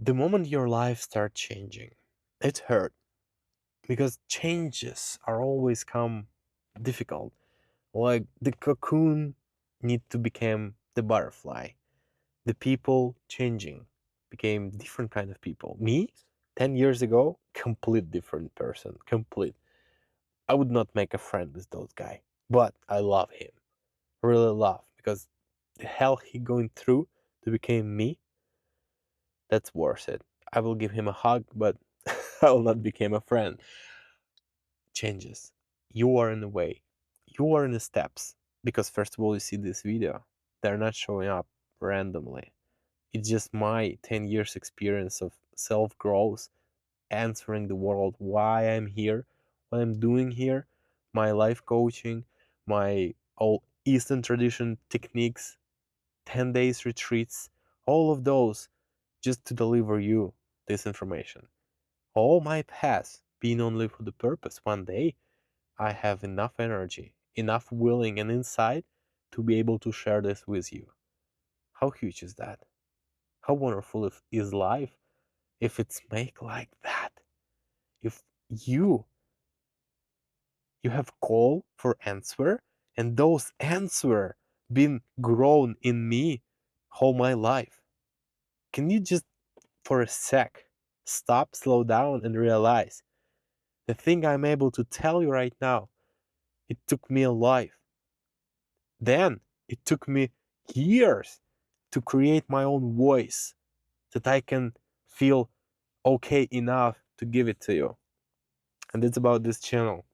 The moment your life starts changing, it hurt because changes are always come difficult. Like the cocoon need to become the butterfly. The people changing became different kind of people. Me, 10 years ago, complete different person. Complete. I would not make a friend with those guy, but I love him. Really love because the hell he going through to become me, that's worth it. I will give him a hug, but I will not become a friend. Changes. You are in the way. You are in the steps. Because first of all, you see this video. They're not showing up randomly. It's just my 10 years experience of self-growth, answering the world why I'm here, what I'm doing here, my life coaching, my all Eastern tradition techniques, 10 days retreats, all of those just to deliver you this information. All my past being only for the purpose one day I have enough energy, enough willing and insight to be able to share this with you. How huge is that? How wonderful is life if it's made like that? If you have call for answer and those answer been grown in me all my life. Can you just for a sec stop, slow down and realize the thing I'm able to tell you right now, it took me a life. Then it took me years to create my own voice that I can feel okay enough to give it to you. And it's about this channel.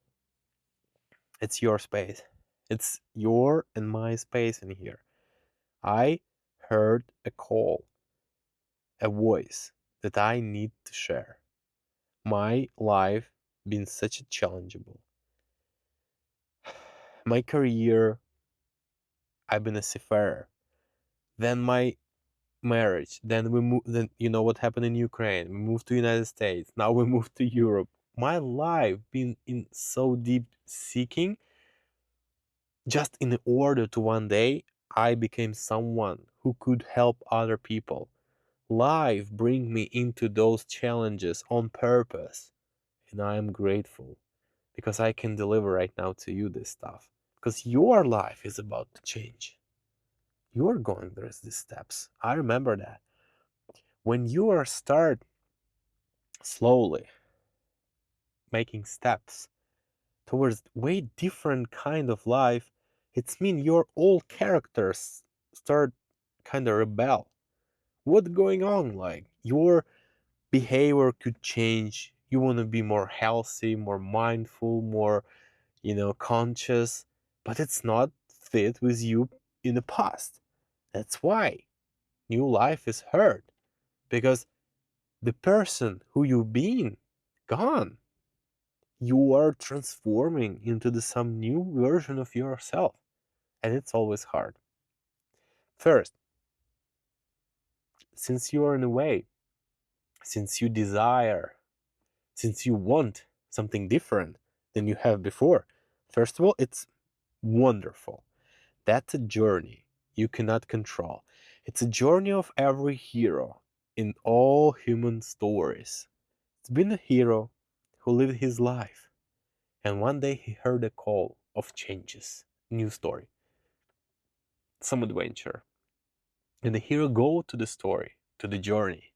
It's your space. It's your and my space in here. I heard a call, a voice that I need to share. My life been such a challengeable. My career, I've been a seafarer. Then my marriage. Then we moved. Then you know what happened in Ukraine. We moved to United States. Now we moved to Europe. My life been in so deep seeking, just in order to one day I became someone who could help other people. Life bring me into those challenges on purpose, and I am grateful because I can deliver right now to you this stuff. Because your life is about to change. You are going through these steps. I remember that. When you are start slowly making steps towards way different kind of life, it's mean your old characters start kind of rebel. What's going on? Like your behavior could change. You want to be more healthy, more mindful, more, conscious, but it's not fit with you in the past. That's why new life is hard because the person who you've been gone. You are transforming into some new version of yourself, and it's always hard. First, since you are in a way, since you desire, since you want something different than you have before, first of all, it's wonderful. That's a journey you cannot control. It's a journey of every hero in all human stories. It's been a hero who lived his life, and one day he heard a call of changes, new story, some adventure. And the hero go to the story, to the journey,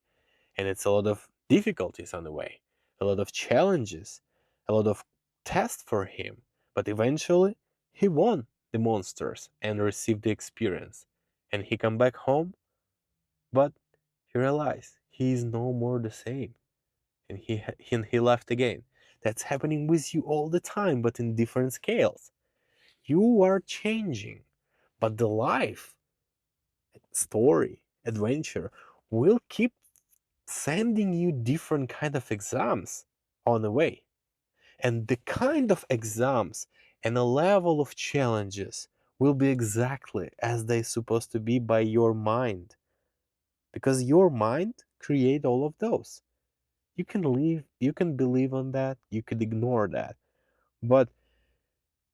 and it's a lot of difficulties on the way, a lot of challenges, a lot of tests for him. But eventually, he won the monsters and received the experience. And he come back home, but he realized he is no more the same, and he left again. That's happening with you all the time, but in different scales. You are changing, but the life story, adventure will keep sending you different kind of exams on the way. And the kind of exams and the level of challenges will be exactly as they supposed to be by your mind. Because your mind create all of those. You can believe on that, you could ignore that. But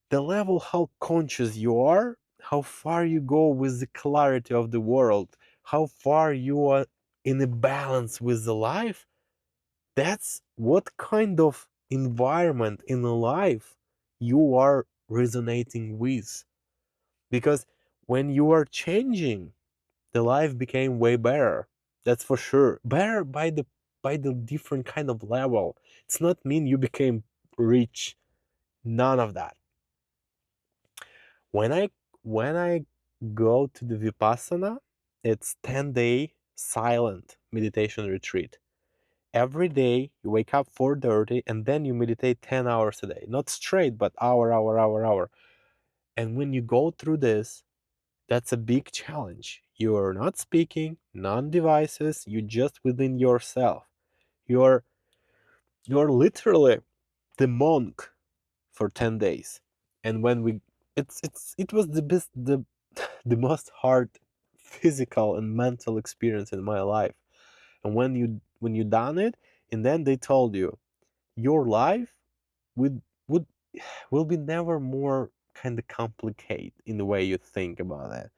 the level how conscious you are, how far you go with the clarity of the world, how far you are in a balance with the life, that's what kind of environment in the life you are resonating with. Because when you are changing, the life became way better. That's for sure. Better by the different kind of level. It's not mean you became rich. None of that. When I go to the Vipassana, it's 10-day silent meditation retreat. Every day you wake up 4:30 and then you meditate 10 hours a day. Not straight, but hour. And when you go through this, that's a big challenge. You're not speaking, non devices, you just within yourself. You're you're literally the monk for 10 days. And when we it was the best the most hard physical and mental experience in my life. And when you done it, and then they told you your life would will be never more kind of complicated in the way you think about it,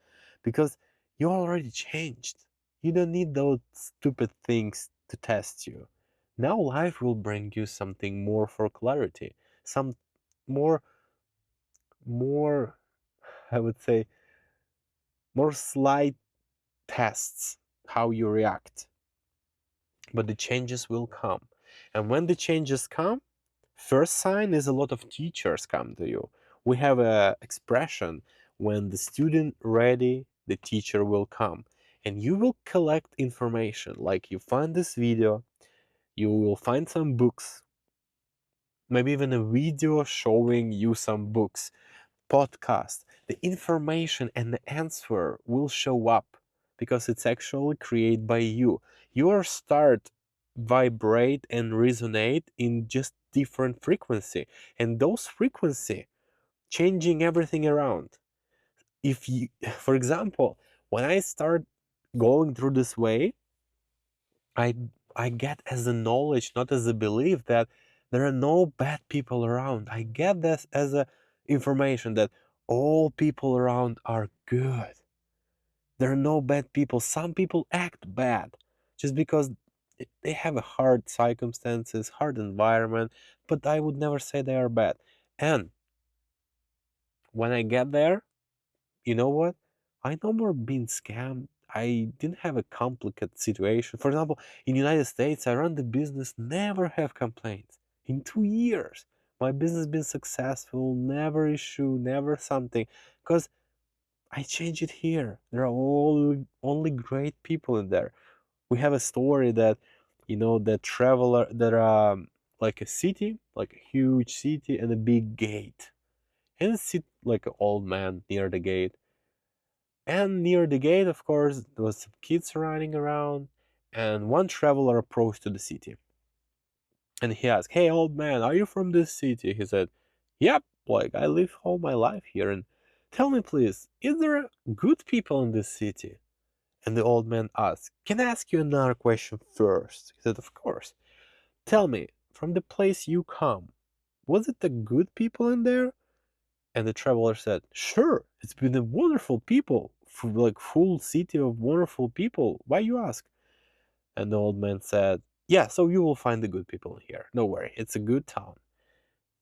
because you already changed. You don't need those stupid things to test you. Now life will bring you something more for clarity, some more more I would say more slight tests how you react. But the changes will come. And when the changes come, first sign is a lot of teachers come to you. We have a expression, when the student ready, the teacher will come. And you will collect information, like you find this video, you will find some books, maybe even a video showing you some books, podcast. The information and the answer will show up because it's actually created by you. Your start vibrate and resonate in just different frequency, and those frequency changing everything around. If you, for example, when I start going through this way, I I get as a knowledge, not as a belief, that there are no bad people around. I get this as a information that all people around are good. There are no bad people. Some people act bad just because they have a hard circumstances, hard environment, but I would never say they are bad. And when I get there, you know what? I no more being scammed. I didn't have a complicated situation. For example, in United States, I run the business, never have complaints. In 2 years, my business been successful, never issue, never something. Because I change it here. There are all only great people in there. We have a story that, that traveler, that like a city, like a huge city and a big gate. And sit like an old man near the gate, and near the gate, of course, there was some kids running around, and one traveler approached to the city. And he asked, "Hey, old man, are you from this city?" He said, "Yep, like I live all my life here. And tell me, please, is there good people in this city?" And the old man asked, "Can I ask you another question first?" He said, "Of course. Tell me, from the place you come, was it the good people in there?" And the traveler said, "Sure, it's been a wonderful people, like full city of wonderful people. Why you ask?" And the old man said, "Yeah, so you will find the good people here. No worry, it's a good town."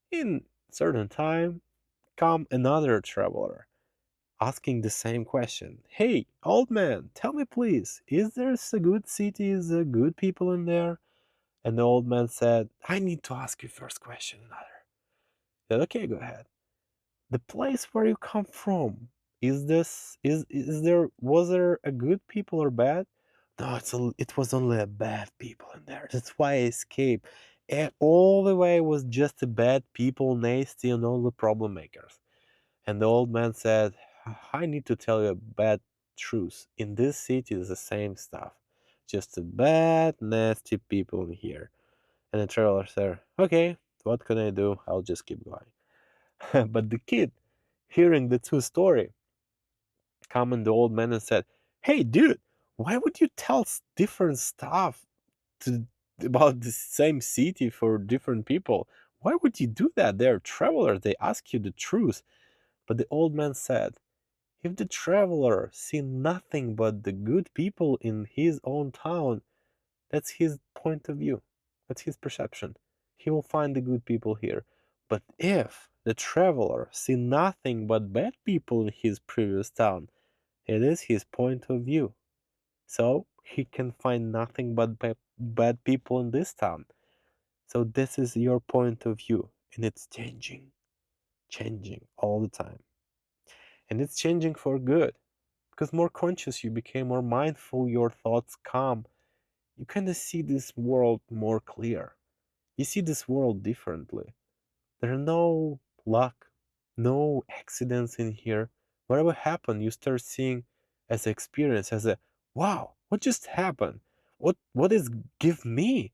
In certain time, come another traveler, asking the same question. "Hey, old man, tell me please, is there a good city, is there good people in there?" And the old man said, "I need to ask you first question another." He said, "Okay, go ahead. The place where you come from, is there was there a good people or bad?" "No, it was only a bad people in there. That's why I escaped. And all the way was just a bad people, nasty, and all the problem makers." And the old man said, "I need to tell you a bad truth. In this city is the same stuff. Just a bad, nasty people in here." And the traveler said, "Okay, what can I do? I'll just keep going." But the kid, hearing the two story, come and the old man and said, "Hey, dude, why would you tell different stuff to about the same city for different people? Why would you do that? They're travelers. They ask you the truth." But the old man said, If the traveler see nothing but the good people in his own town, that's his point of view. That's his perception. He will find the good people here. But if the traveler see nothing but bad people in his previous town, it is his point of view. So he can find nothing but bad people in this town. So this is your point of view, and it's changing all the time. And it's changing for good because more conscious you became, more mindful, your thoughts calm. You kind of see this world more clear. You see this world differently. There are no luck, no accidents in here. Whatever happened, you start seeing as an experience, as a wow, what just happened? What is give me?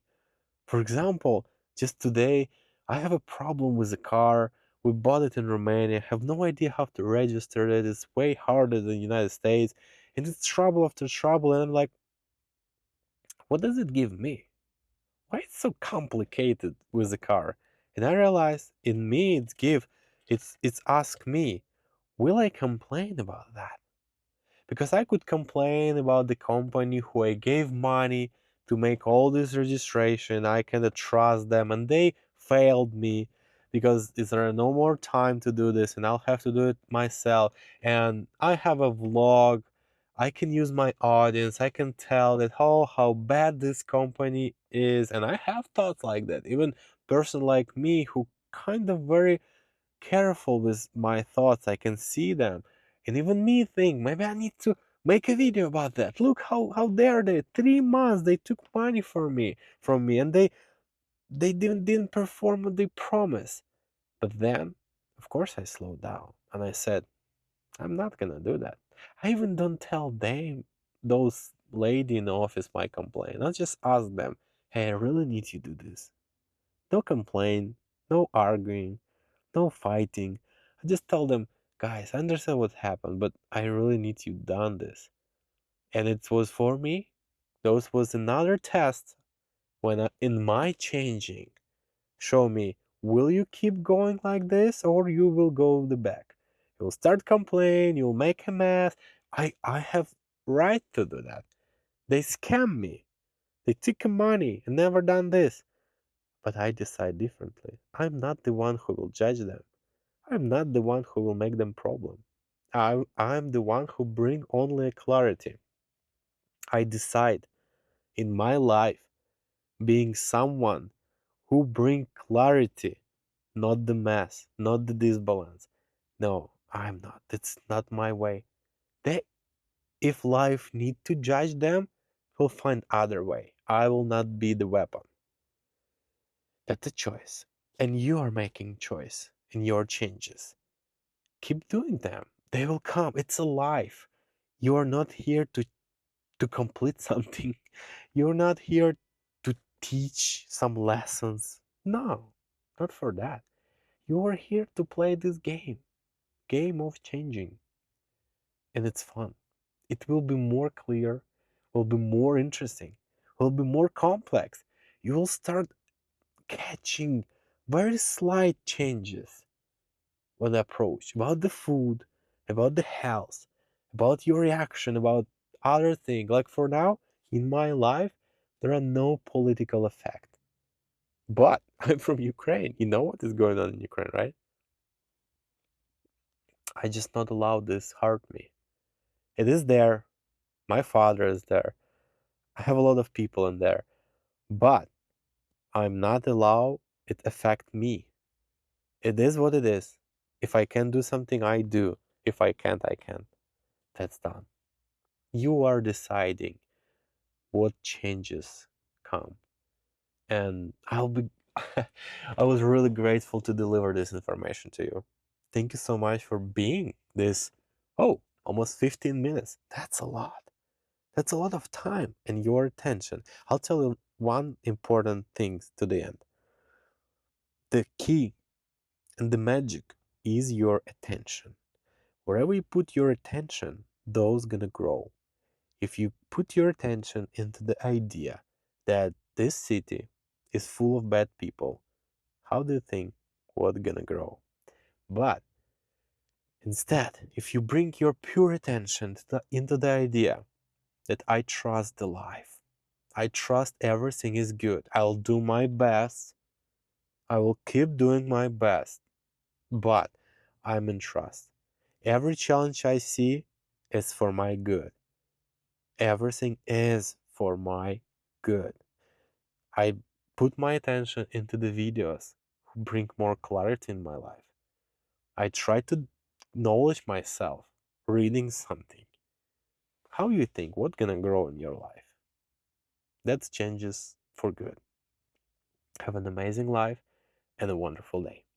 For example, just today, I have a problem with the car. We bought it in Romania. Have no idea how to register it. It's way harder than the United States. And it's trouble after trouble. And I'm like, what does it give me? Why it's so complicated with the car? And I realized in me it's ask me, will I complain about that? Because I could complain about the company who I gave money to make all this registration. I cannot trust them, and they failed me because there no more time to do this, and I'll have to do it myself. And I have a vlog. I can use my audience. I can tell that how bad this company is, and I have thoughts like that. Even person like me who kind of very careful with my thoughts. I can see them. And even me think maybe I need to make a video about that. Look how dare they? 3 months they took money from me and they didn't perform what they promised. But then of course I slowed down and I said, I'm not gonna do that. I even don't tell them those lady in the office my complaint. I just ask them, hey, I really need you to do this. No complaint, no arguing, no fighting. I just tell them, guys, I understand what happened, but I really need you done this. And it was for me. Those was another test when in my changing, show me, will you keep going like this or you will go the back? You'll start complain, you'll make a mess. I have right to do that. They scam me. They took money and never done this. But I decide differently. I'm not the one who will judge them. I'm not the one who will make them problem. I'm the one who bring only clarity. I decide in my life being someone who bring clarity, not the mess, not the disbalance. No, I'm not. It's not my way. They, if life need to judge them, will find other way. I will not be the weapon. That's a choice. And you are making choice in your changes. Keep doing them. They will come. It's a life. You are not here to complete something. You're not here to teach some lessons. No, not for that. You are here to play this game of changing. And it's fun. It will be more clear, will be more interesting, will be more complex. You will start catching very slight changes on the approach about the food, about the health, about your reaction, about other things. Like for now, in my life, there are no political effect. But I'm from Ukraine. You know what is going on in Ukraine, right? I just not allow this hurt me. It is there. My father is there. I have a lot of people in there. But I'm not allow it affect me. It is what it is. If I can do something, I do. If I can't, I can't. That's done. You are deciding what changes come. And I'll be I was really grateful to deliver this information to you. Thank you so much for being this almost 15 minutes. That's a lot. That's a lot of time and your attention. I'll tell you one important thing to the end. The key and the magic is your attention. Wherever you put your attention, those gonna grow. If you put your attention into the idea that this city is full of bad people, how do you think what's gonna grow? But Instead, if you bring your pure attention into the idea that I trust the life, I trust everything is good, I'll do my best, I will keep doing my best, but I'm in trust. Every challenge I see is for my good. Everything is for my good. I put my attention into the videos who bring more clarity in my life. I try to knowledge myself reading something. How you think what gonna grow in your life? That's changes for good. Have an amazing life and a wonderful day.